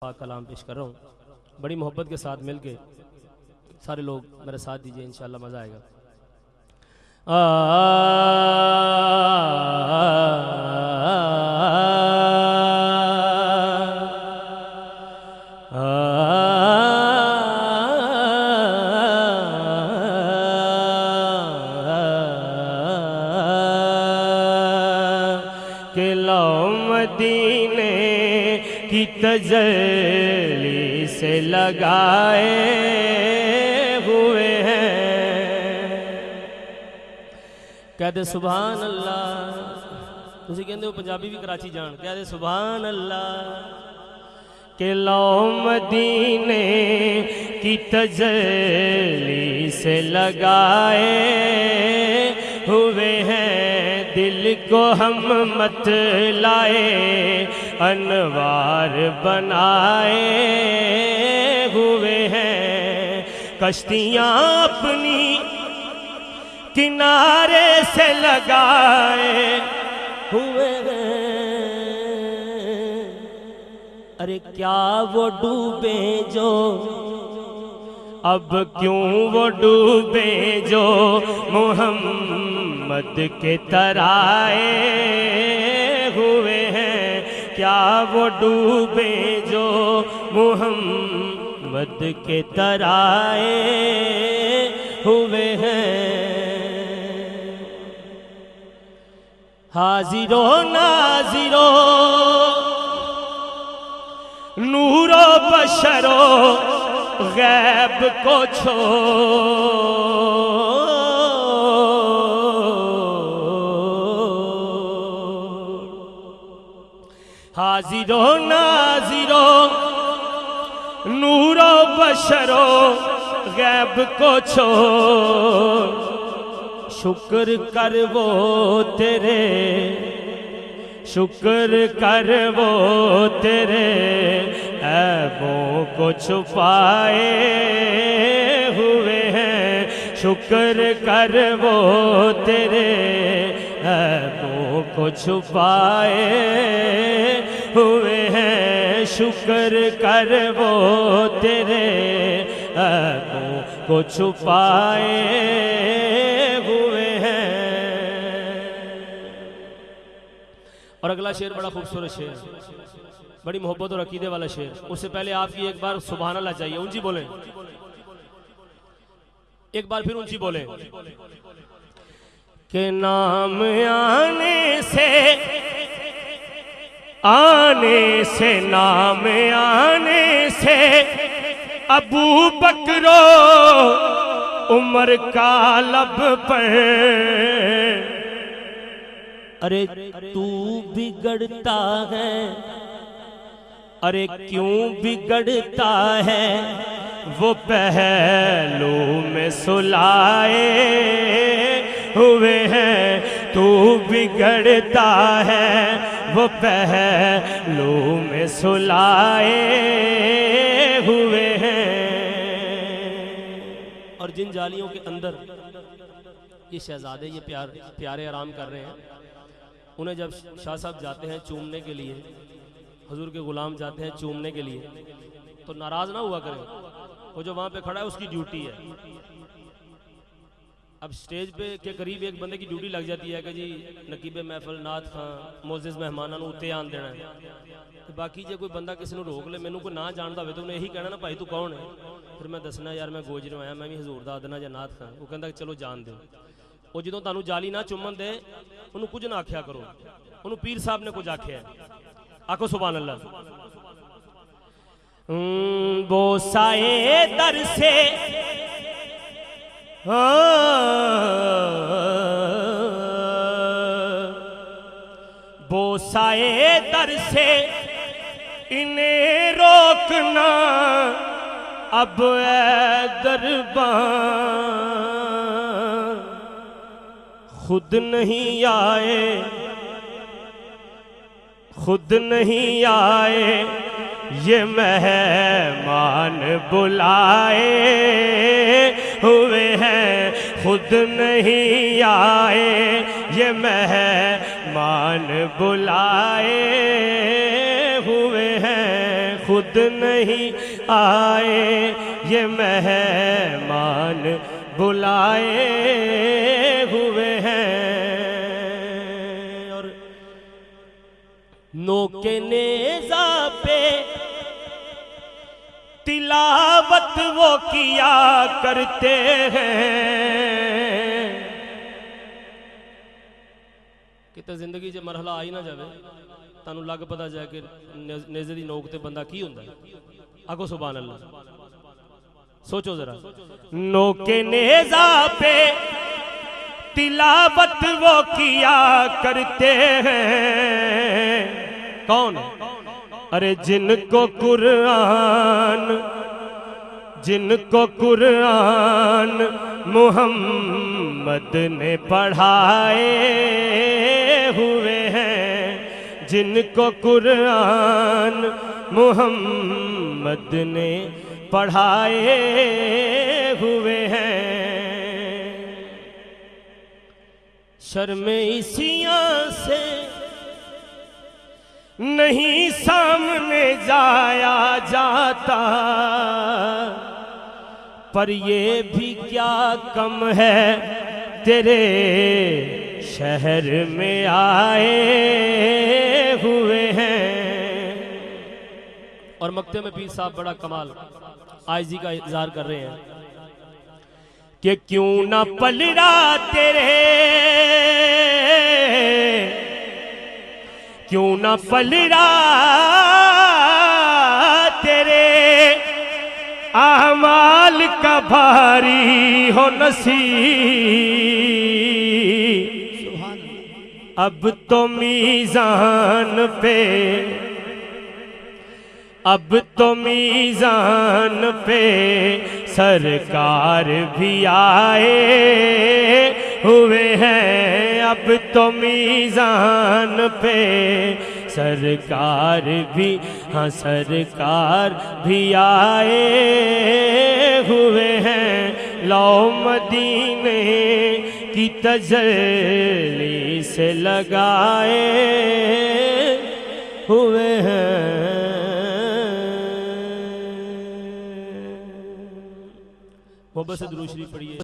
पाक कलाम पेश कर रहा हूँ, बड़ी मोहब्बत के साथ मिल के सारे लोग मेरे साथ दीजिए, इंशाल्लाह मज़ा आएगा। के लो मदीने की तजल्ली से लगाए हुए हैं। कहते सुभान अल्लाह, तुसी कहते हो पंजाबी भी कराची जान, कहते सुभान अल्लाह। के लो मदीने की तजल्ली से लगाए हुए हैं, दिल को हम मत लाए अनवार बनाए हुए हैं। कश्तियाँ अपनी किनारे से लगाए हुए हैं। अरे क्या वो डूबे जो, अब क्यों वो डूबे जो मोहम्मद के तराए हुए हैं। क्या वो डूबे जो मोहम्मद के तराए हुए हैं। हाजिरो नाजिरो नूरो बशरो गैब को हाजिरो नाजिरो नूरो बशरो गैब को छोड़, शुक्र कर वो तेरे, शुक्र कर वो तेरे ऐबों को छुपाए हुए हैं। शुक्र कर वो तेरे ऐबों को छुपाए हुए हैं। शुक्र कर वो तेरे ऐबों को छुपाए हुए हैं। और अगला शेर बड़ा खूबसूरत शेर, बड़ी मोहब्बत और अकीदे वाला शेर। उससे पहले आपकी एक बार सुभान अल्लाह चाहिए, ऊंची बोले, एक बार फिर ऊंची बोले। के नाम आने से नाम आने से अबू बकरो उमर का लब पर। अरे तू बिगड़ता है, अरे क्यों बिगड़ता है, वो पहलू में सुलाए हुए हैं। तू बिगड़ता है, वो पहलू में सुलाए हुए हैं। और जिन जालियों के अंदर ये शहजादे ये प्यारे आराम कर रहे हैं, उन्हें जब शाह साहब जाते हैं चूमने के लिए, हुजूर के गुलाम जाते हैं चूमने के लिए, तो नाराज ना हुआ करें। वो जो वहां पे खड़ा है उसकी ड्यूटी है। अब स्टेज पे के करीब एक बंदे की ड्यूटी लग जाती है कि जी नकीबे महफल नाथ खां मोजिज़ मेहमानों उत्ते आन देना है। तो बाकी जो कोई बंदा किसी को रोक ले, मैनू कोई ना जानता हो तो उन्हें यही कहना ना भाई तू कौन है, फिर मैं दसना यार मैं गोजरों आया, मैं भी हजूर दा आदना या नाथ खां। वो कहता चलो जान दो। वो जो तुहानू जाली ना चुमन दे, उन्होंने कुछ ना आख्या करो, उन्होंने पीर साहब ने कुछ आख्या। आखो सुभान अल्लाह। बोसाए दर से बोसाए दर से इन्हें रोकना, अब ऐ दरबान खुद नहीं आए, खुद नहीं आए, ये मेहमान बुलाए हुए हैं, खुद नहीं आए, ये मेहमान बुलाए हुए हैं, खुद खुद नहीं आए, ये मेहमान बुलाए हुए हैं। और नोके नेज़ा पे तिलावत वो किया करते हैं। किते जिंदगी च मरहला आई ना जावे तानू लग पता जाए कि नेज़े दी नोक ते बंदा की हुंदा है। आगो सुभान अल्लाह, सोचो जरा। नोके नेज़ा पे तिलावत वो किया करते हैं। कौन? अरे जिनको कुरान मुहम्मद ने पढ़ाए हुए हैं, जिनको कुरान मुहम्मद ने पढ़ाए हुए हैं। शर्मे इसियां से नहीं सामने जाया जाता, पर ये भी क्या कम है तेरे शहर में आए हुए हैं। और मक्ते में पीर साहब बड़ा कमाल आइजी का इज़हार कर रहे हैं कि क्यों ना पलड़ा तेरे, क्यों ना पलड़ा तेरे आमाल का भारी हो नसीब। अब तो मीज़ान पे, अब तो मीज़ान पे सरकार भी आए हुए हैं। अब तो मीज़ान पे सरकार भी, हाँ सरकार भी आए हुए हैं। लो मदीने की तजल्ली से लगाए हुए हैं। मोहब्बत से दुरूद शरीफ पढ़िए।